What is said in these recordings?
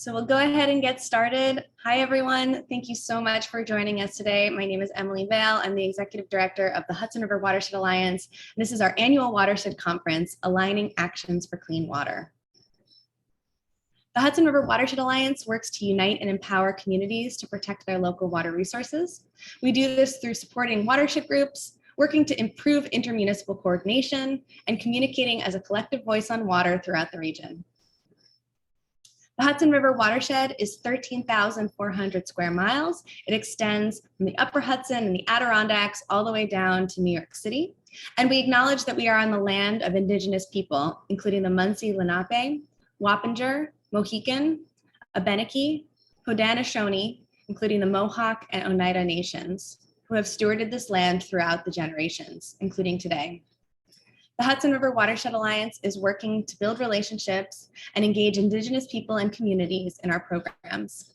So we'll go ahead and get started. Hi, everyone. Thank you so much for joining us today. My name is Emily Vail. I'm the Executive Director of the Hudson River Watershed Alliance. And this is our annual Watershed Conference, Aligning Actions for Clean Water. The Hudson River Watershed Alliance works to unite and empower communities to protect their local water resources. We do this through supporting watershed groups, working to improve intermunicipal coordination, and communicating as a collective voice on water throughout the region. The Hudson River Watershed is 13,400 square miles. It extends from the Upper Hudson and the Adirondacks all the way down to New York City. And we acknowledge that we are on the land of Indigenous people, including the Munsee Lenape, Wappinger, Mohican, Abenaki, Haudenosaunee, including the Mohawk and Oneida nations, who have stewarded this land throughout the generations, including today. The Hudson River Watershed Alliance is working to build relationships and engage Indigenous people and communities in our programs.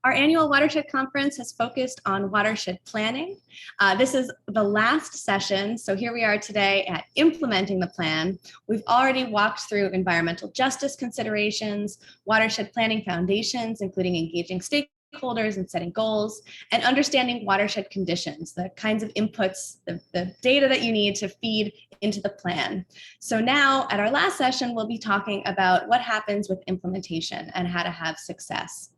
Our annual Watershed Conference has focused on watershed planning. This is the last session, so here we are today at implementing the plan. We've already walked through environmental justice considerations, watershed planning foundations, including engaging stakeholders and setting goals, and understanding watershed conditions, the kinds of inputs, the data that you need to feed into the plan. So now at our last session, we'll be talking about what happens with implementation and how to have success.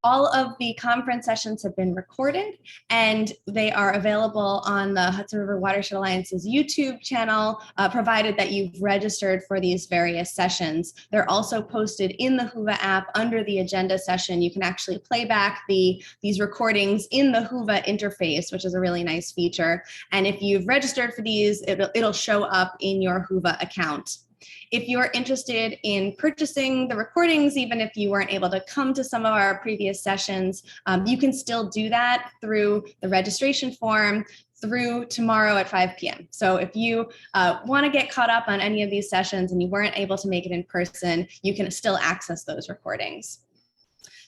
All of the conference sessions have been recorded and they are available on the Hudson River Watershed Alliance's YouTube channel, provided that you've registered for these various sessions. They're also posted in the Whova app under the agenda session. You can actually play back these recordings in the Whova interface, which is a really nice feature. And if you've registered for these, it'll show up in your Whova account. If you're interested in purchasing the recordings, even if you weren't able to come to some of our previous sessions, you can still do that through the registration form through tomorrow at 5 p.m. So if you want to get caught up on any of these sessions and you weren't able to make it in person, you can still access those recordings.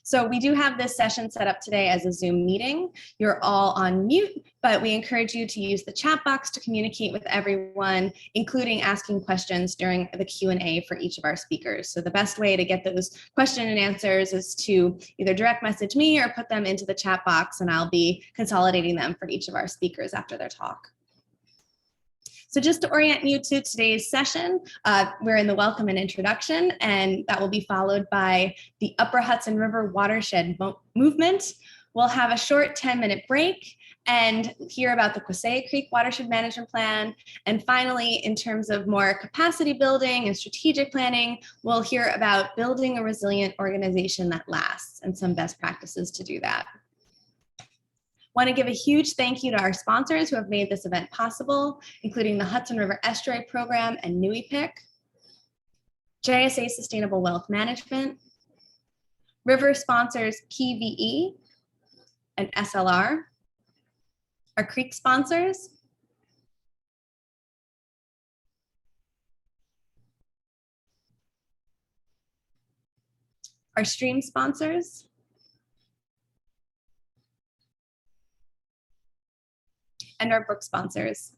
So we do have this session set up today as a Zoom meeting. You're all on mute, but we encourage you to use the chat box to communicate with everyone, including asking questions during the Q&A for each of our speakers. So the best way to get those question and answers is to either direct message me or put them into the chat box, and I'll be consolidating them for each of our speakers after their talk. So just to orient you to today's session, we're in the welcome and introduction, and that will be followed by the Upper Hudson River Watershed Movement. We'll have a short 10-minute break and hear about the Quassia Creek Watershed Management Plan. And finally, in terms of more capacity building and strategic planning, we'll hear about building a resilient organization that lasts and some best practices to do that. Want to give a huge thank you to our sponsors who have made this event possible, including the Hudson River Estuary Program and NUIPIC, JSA Sustainable Wealth Management, River sponsors PVE and SLR, our creek sponsors, our stream sponsors, and our book sponsors.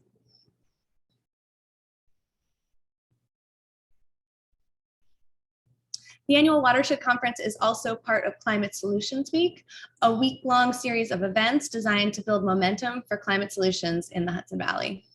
The Annual Watershed Conference is also part of Climate Solutions Week, a week-long series of events designed to build momentum for climate solutions in the Hudson Valley.